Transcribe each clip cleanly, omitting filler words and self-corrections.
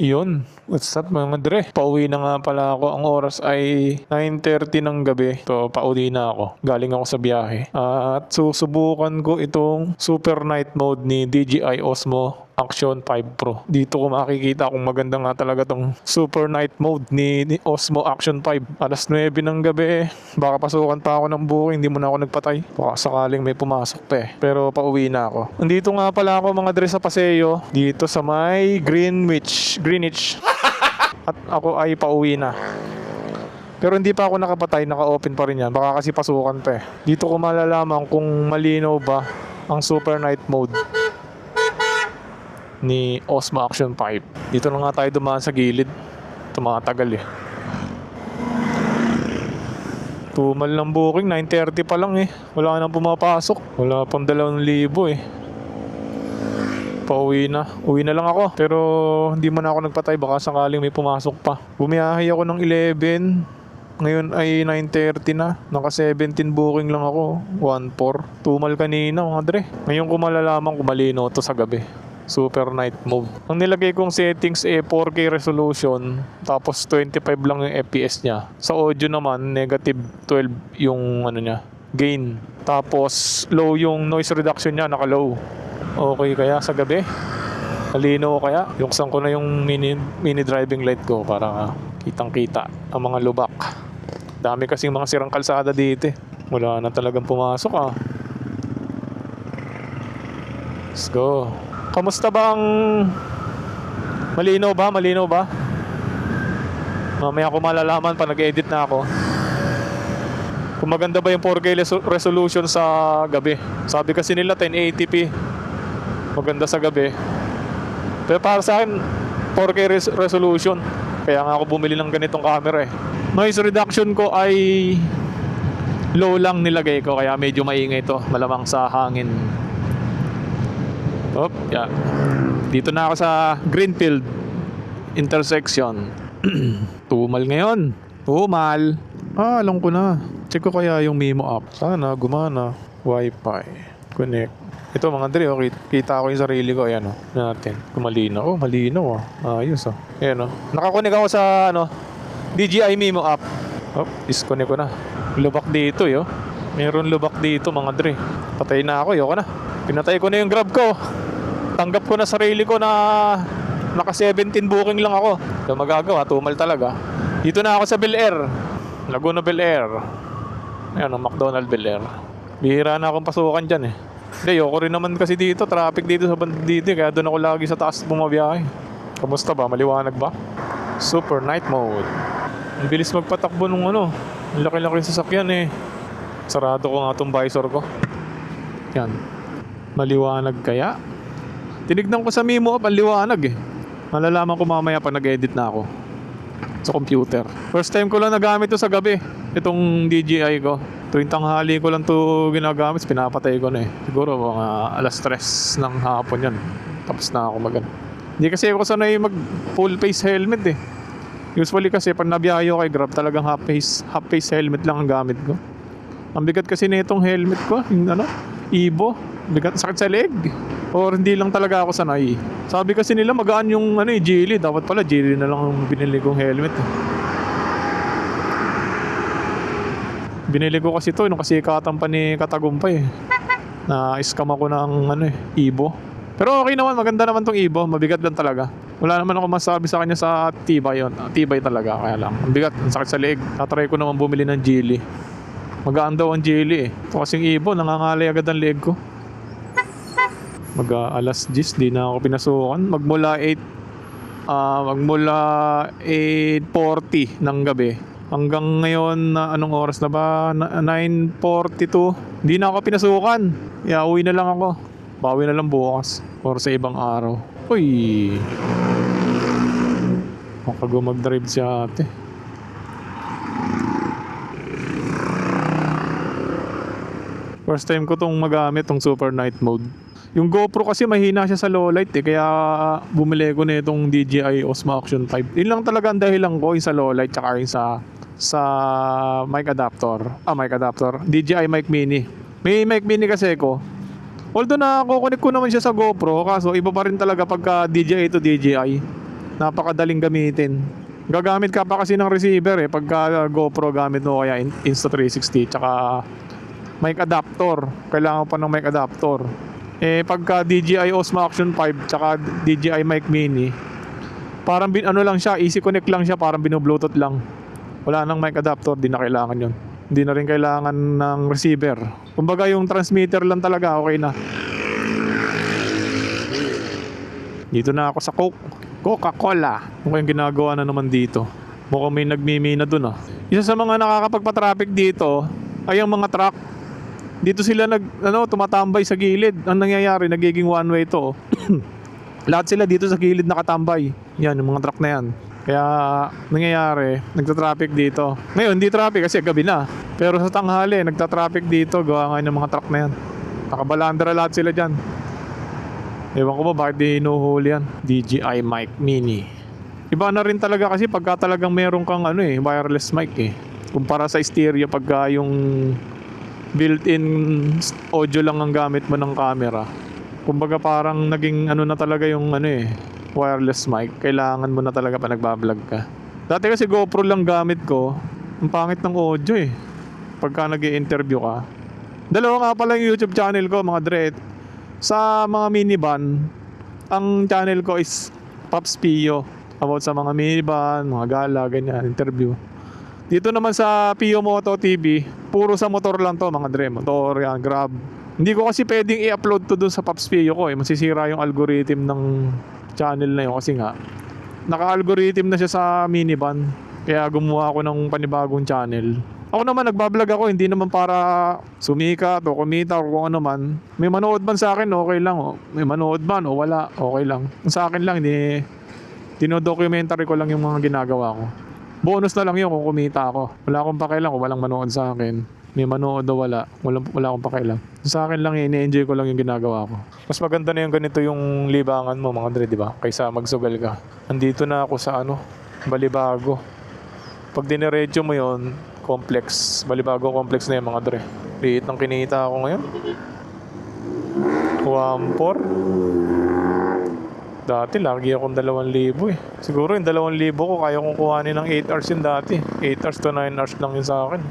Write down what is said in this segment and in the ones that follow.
Yun, what's up mga dre? Pauwi na nga pala ako. Ang oras ay 9:30 ng gabi. So, pauwi na ako. Galing ako sa biyahe. At susubukan ko itong Super Night Mode ni DJI Osmo Action 5 Pro. Dito ko makikita kung maganda nga talaga tong Super Night Mode ni Osmo Action 5. Alas 9 ng gabi. Baka pasukan pa ako ng booking. Hindi mo na ako nagpatay. Baka sakaling may pumasok pa eh. Pero pauwi na ako. Nandito nga pala ako mga dre sa paseo. Dito sa may Greenwich. At ako ay pauwi na. Pero hindi pa ako nakapatay, naka-open pa rin yan. Baka kasi pasukan pa eh. Dito ko malalaman kung malinaw ba ang Super Night Mode ni Osmo Action 5. Dito na nga tayo dumaan sa gilid. Tumatagal eh. Tumal ng booking, 9:30 pa lang eh. Wala nang pumapasok. Wala pang 2,000 eh. Pauwi na. Uwi na lang ako. Pero hindi man ako nagpatay. Baka sakaling may pumasok pa. Bumiyahe ako ng 11. Ngayon ay 9:30 na. Naka 17 booking lang ako. 1-4. Tumal kanina mga dre. Ngayon ko malalaman kung malino to sa gabi. Super Night Mode. Ang nilagay kong settings 4K resolution. Tapos 25 lang yung FPS niya. Sa audio naman, negative 12 yung niya, gain. Tapos low yung noise reduction niya. Naka low. Okay kaya sa gabi? Malino kaya? Yuksan ko na yung mini driving light ko para kitang kita ang mga lubak. Dami kasing mga sirang kalsada dito eh. Wala na talagang pumasok ah. Let's go. Kamusta ba ang... Malino ba? Malino ba? Mamaya ko malalaman pa nag-edit na ako. Kung maganda ba yung 4K resolution sa gabi. Sabi kasi nila 1080p. Maganda sa gabi. Pero para sa akin 4K resolution. Kaya nga ako bumili ng ganitong camera eh. Noise reduction ko ay low lang nilagay ko. Kaya medyo maingay to. Malamang sa hangin. Yeah. Dito na ako sa Greenfield intersection. Tumal ngayon. Tumal. Alam ko na. Check ko kaya yung Mimo app. Sana gumana. Wi-Fi. Connect. Ito mga dre, kita ko yung sarili ko. Ayan o. Natin. Kumalino. Malino ayos o. Ayan o. Nakakunik ako sa DJI Mimo app. Disconnect ko na. Lubak dito yo. Meron lubak dito mga dre. Patay na ako. Yoko na. Pinatay ko na yung grab ko. Tanggap ko na sarili ko na naka 17 booking lang ako. So magagawa, tumal talaga. Dito na ako sa Bel Air. Laguna Bel Air. Ayan ang McDonald Bel Air. Bihira na akong pasukan dyan eh. Hindi, ayoko rin naman kasi dito. Traffic dito sa banda dito. Kaya doon ako lagi sa taas bumabiyahe. Kamusta ba? Maliwanag ba? Super Night Mode. Ang bilis magpatakbo nung Ang laki-laki yung sasakyan eh. Sarado ko nga itong visor ko. Yan. Maliwanag kaya? Tinignan ko sa Mimo app, ang liwanag eh. Malalaman ko mamaya pag nag-edit na ako sa computer. First time ko lang nagamit to sa gabi. Itong DJI ko. Tuwing tanghali ko lang to ginagamit. Pinapatay ko na eh. Siguro mga alas 3 ng hapon yan. Tapos na ako Hindi kasi ako sanay mag full face helmet eh. Usually kasi pag nabiyahe ako kay Grab, talagang half face helmet lang ang gamit ko. Ang bigat kasi na itong helmet ko, yung Evo, bigat, sakit sa leg. Or hindi lang talaga ako sanay. Sabi kasi nila magaan yung Geely. Dapat pala Geely na lang ang binili kong helmet. Binili ko kasi ito nung kasikatan pa ni Katagumpay. Na-scam ako ng Evo. Pero okay naman, maganda naman tong Evo. Mabigat lang talaga. Wala naman ako masabi sa kanya sa tibay yun. Tibay talaga, kaya lang. Ang bigat, ang sakit sa leeg. Tatry ko naman bumili ng Geely. Magaan daw ang Geely eh. Ito kasing Evo, nangangalay agad ang leg ko. Alas 10, di na ako pinasukan. Magmula 8:40 ng gabi. Hanggang ngayon, anong oras na ba? 9:42. Di na ako pinasukan. Kaya uwi na lang ako. Bawi na lang bukas. Or sa ibang araw. Uy! Makago mag-drive si ate. First time ko tong magamit, tong Super Night Mode. Yung GoPro kasi mahina siya sa low light eh. Kaya bumili ko na itong DJI Osmo Action 5. Yun lang talaga ang dahilan ko, yung sa low light tsaka yung sa mic adapter. Mic adapter. DJI mic mini. May mic mini kasi ko. Although na kukunik ko naman siya sa GoPro, kaso iba pa rin talaga pagka DJI to DJI. Napakadaling gamitin. Gagamit ka pa kasi ng receiver pagka GoPro gamit mo, kaya Insta360 tsaka mic adapter. Kailangan pa ng mic adapter. Pagka DJI Osmo Action 5 tsaka DJI Mic Mini, parang ano lang siya, easy connect lang siya, parang binu-bluetooth lang. Wala nang mic adapter, di na kailangan yun. Hindi na rin kailangan ng receiver. Kumbaga yung transmitter lang talaga, okay na. Dito na ako sa Coca-Cola. Ano yung ginagawa na naman dito? Mukhang may nagmimina dun Isa sa mga nakakapagpa-traffic dito ay ang mga truck. Dito sila tumatambay sa gilid. Ang nangyayari, nagiging one way to. Lahat sila dito sa gilid nakatambay. Yan, yung mga truck na yan. Kaya nangyayari, nagta-traffic dito. Ngayon, hindi traffic kasi gabi na. Pero sa tanghali, nagta-traffic dito. Gawa nga ng mga truck na yan. Nakabalandra lahat sila dyan. Ewan ko ba bakit di hinuhuli yan. DJI Mic Mini. Iba na rin talaga kasi pagka talagang meron kang wireless mic kumpara sa stereo pagka yung built-in audio lang ang gamit mo ng camera. Kumbaga parang naging na talaga yung wireless mic. Kailangan mo na talaga pa nagbablog ka. Dati kasi GoPro lang gamit ko. Ang pangit ng audio pagka nag-i-interview ka. Dalawa nga pala yung YouTube channel ko, mga Dre. Sa mga minivan, ang channel ko is Pops Pio. About sa mga minivan, mga gala, ganyan, interview. Dito naman sa Pio Moto TV, puro sa motor lang to, mga Dre. Motor, yan, Grab. Hindi ko kasi pwedeng i-upload to dun sa Pops Pio ko Masisira yung algorithm ng channel na yun. Kasi nga, naka-algorithm na siya sa minivan. Kaya gumawa ako ng panibagong channel. Ako naman nagbablog ako, hindi naman para sumikat o kumita o kung ano man. May manood man sa akin, okay lang May manood man o wala, okay lang. Sa akin lang, dinodocumentary ko lang yung mga ginagawa ko. Bonus na lang yun kung kumita ako. Wala akong pakialam kung walang manood sa akin. May manood o wala akong pakialam. Sa akin lang ini-enjoy ko lang yung ginagawa ko. Mas maganda na yung ganito yung libangan mo, mga Dre, di ba? Kaysa magsugal ka. Andito na ako sa Balibago. Pag diniretso mo yon, complex. Balibago complex na yung mga Dre. Liit ng kinita ako ngayon. 1,400. Dati lagi akong 2,000 Siguro yung 2,000 ko kaya kong kuhanin ng 8 hours yun dati. 8 hours to 9 hours lang yun sa akin.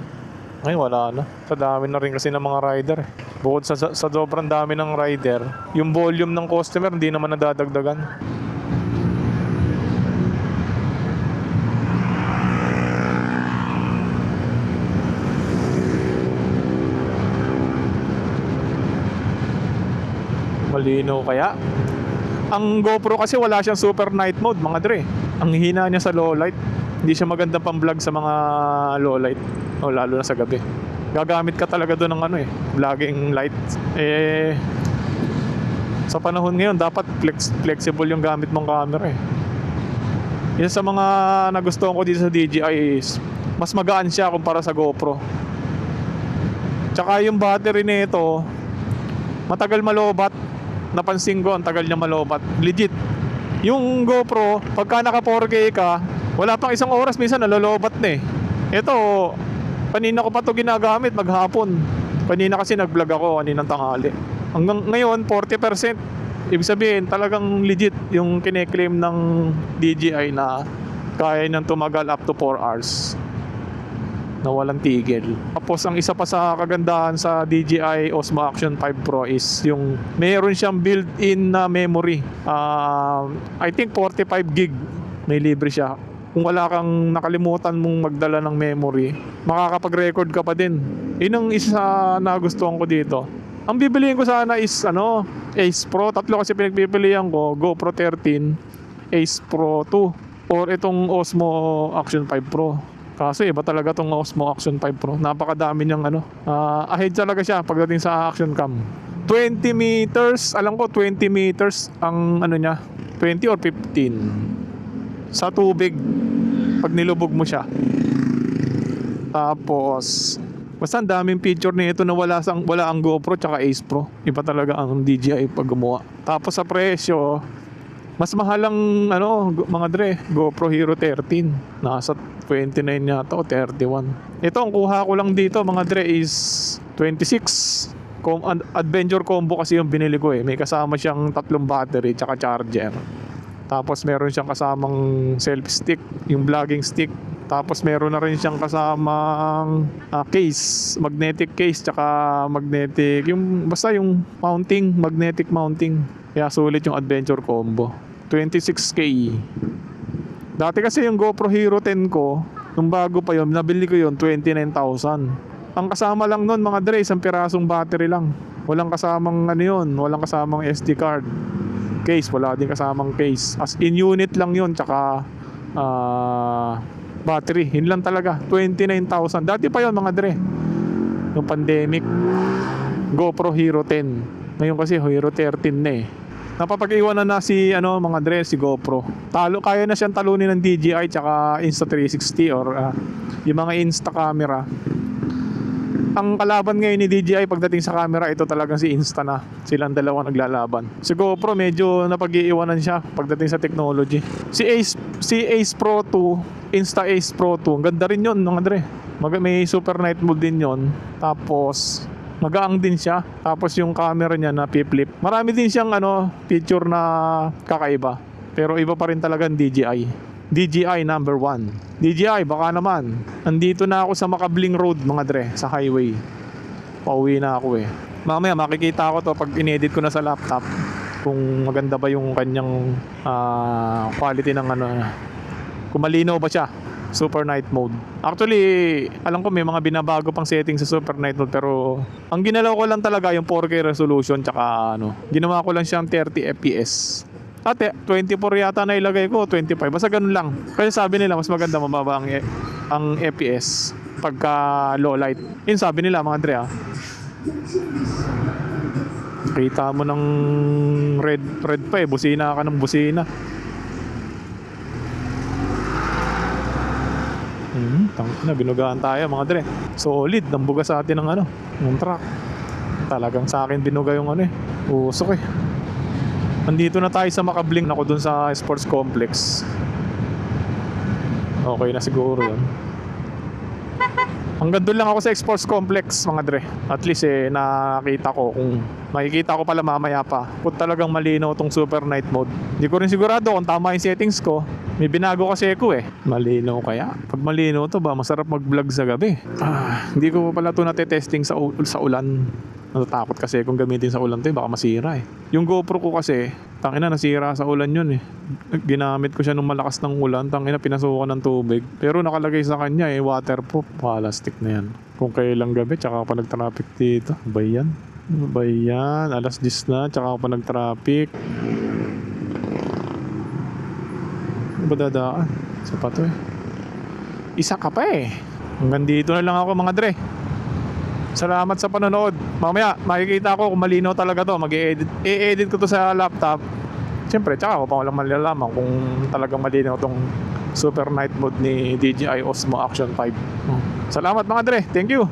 Ngayon wala na. Sa dami na rin kasi ng mga rider Bukod sa sobrang dami ng rider, yung volume ng customer hindi naman nadadagdagan. Malinaw kaya? Ang GoPro kasi wala siyang super night mode, mga Dre. Ang hina niya sa low light. Hindi siya magandang pang-vlog sa mga low light. Lalo na sa gabi. Gagamit ka talaga doon ng vlogging light. Sa panahon ngayon, dapat flexible yung gamit mong camera Isa sa mga nagustuhan ko dito sa DJI is mas magaan siya kumpara sa GoPro. Tsaka yung battery nito, matagal malobat. Napansin ko, ang tagal niya malobat. Legit. Yung GoPro, pagka naka 4K ka, wala pang isang oras, minsan nalolobat na Ito, kanina ko pa ito ginagamit, maghapon. Kanina kasi nag-vlog ako, kaninang tanghali. Hanggang ngayon, 40%. Ibig sabihin, talagang legit yung kine-claim ng DJI na kaya nang tumagal up to 4 hours. Na walang tigil. Tapos ang isa pa sa kagandahan sa DJI Osmo Action 5 Pro is yung meron siyang built-in na memory. I think 45 gig may libre siya. Kung wala kang nakalimutan mong magdala ng memory, makakapag-record ka pa din. Yun ang isa na gustuhan ko dito. Ang bibiliin ko sana is Ace Pro. Tatlo kasi pinagpipilian ko, GoPro 13, Ace Pro 2 or itong Osmo Action 5 Pro. Kaso iba talaga tong Osmo Action 5 Pro. Napakadami niyang ahead talaga siya pagdating sa action cam. 20 meters, alam ko 20 meters ang niya, 20 or 15 sa tubig pag nilubog mo siya. Tapos basta ang daming picture nito na wala ang GoPro tsaka Ace Pro. Iba talaga ang DJI pag gumawa. Tapos sa presyo, mas mahal ang mga Dre, GoPro Hero 13. Nasa 29 yata o 31. Ito ang kuha ko lang dito, mga Dre, is 26. Adventure combo kasi yung binili ko May kasama siyang 3 battery tsaka charger. Tapos meron siyang kasamang selfie stick, yung vlogging stick. Tapos meron na rin siyang kasamang case, magnetic case, tsaka magnetic, yung basta yung mounting, magnetic mounting. Kaya sulit yung adventure combo. 26K. Dati kasi yung GoPro Hero 10 ko, nung bago pa yun, nabili ko yun 29,000. Ang kasama lang nun mga dre, isang pirasong battery lang. Walang kasamang ano yun, walang kasamang SD card. Case, wala din kasamang case. As in unit lang yun, tsaka battery, yun lang talaga 29,000. Dati pa yun mga dre, yung pandemic. GoPro Hero 10. Ngayon kasi Hero 13 na eh. Napapag-iwanan na si mga dre, si GoPro. Kaya na siyang talunin ng DJI tsaka Insta360 or yung mga Insta camera. Ang kalaban ngayon ni DJI pagdating sa camera, ito talagang si Insta na. Silang dalawa naglalaban. Si GoPro medyo napag-iiwanan siya pagdating sa technology. Si Ace Pro 2, Insta Ace Pro 2, ang ganda rin yun mga dre. May super night mode din yun. Tapos magaang din siya. Tapos yung camera niya na flip. Marami din siyang feature na kakaiba. Pero iba pa rin talaga ang DJI. DJI number 1. DJI baka naman. Andito na ako sa Makabling Road mga dre, sa highway. Pauwi na ako eh. Mamaya makikita ko to pag inedit ko na sa laptop kung maganda ba yung kanyang quality ng kung malinaw ba siya. Super night mode. Actually, alam ko may mga binabago pang settings sa super night mode, pero ang ginalaw ko lang talaga yung 4K resolution tsaka ginawa ko lang siyang 30 FPS. Ate, 24 yata na ilagay ko, 25. Basta ganun lang. Kasi sabi nila mas maganda mababa ang FPS pagka low light. Yun sabi nila mga dre Kita mo ng red pa eh. Busina ka ng busina. Tangina, binugaan tayo mga dre. Solid, nambuga sa atin ng truck. Talagang sa akin binuga yung usok eh. Nandito na tayo sa Makabling. Ako dun sa sports complex. Okay na siguro yun. Hanggang doon lang ako sa sports complex mga dre. At least nakita ko kung makikita ko pala mamaya pa kung talagang malinaw tong super night mode. Hindi ko rin sigurado kung tama yung settings ko. May binago kasi ako eh. Malinaw kaya? Pag malinaw to ba, masarap mag-vlog sa gabi. Hindi ko pala to natetesting sa ulan. Natatakot kasi kung gamitin sa ulan to baka masira eh. Yung GoPro ko kasi, tangina nasira sa ulan yun eh. Ginamit ko siya nung malakas ng ulan, tangina pinasukan ng tubig. Pero nakalagay sa kanya waterproof. Plastic na yan. Kung kailang gabi, tsaka pa nag-traffic dito. Bayan. Bayan. Alas 10 na, tsaka pa nag-traffic. Ano ba dadaan? Sa pato eh. Isa ka pa eh. Hanggang dito na lang ako mga dre. Salamat sa panonood. Mamaya makikita ko kung malinaw talaga to. I-edit ko to sa laptop. Siyempre, tsaka ako pa walang malalaman kung talagang malinaw tong super night mode ni DJI Osmo Action 5. Salamat mga dre. Thank you.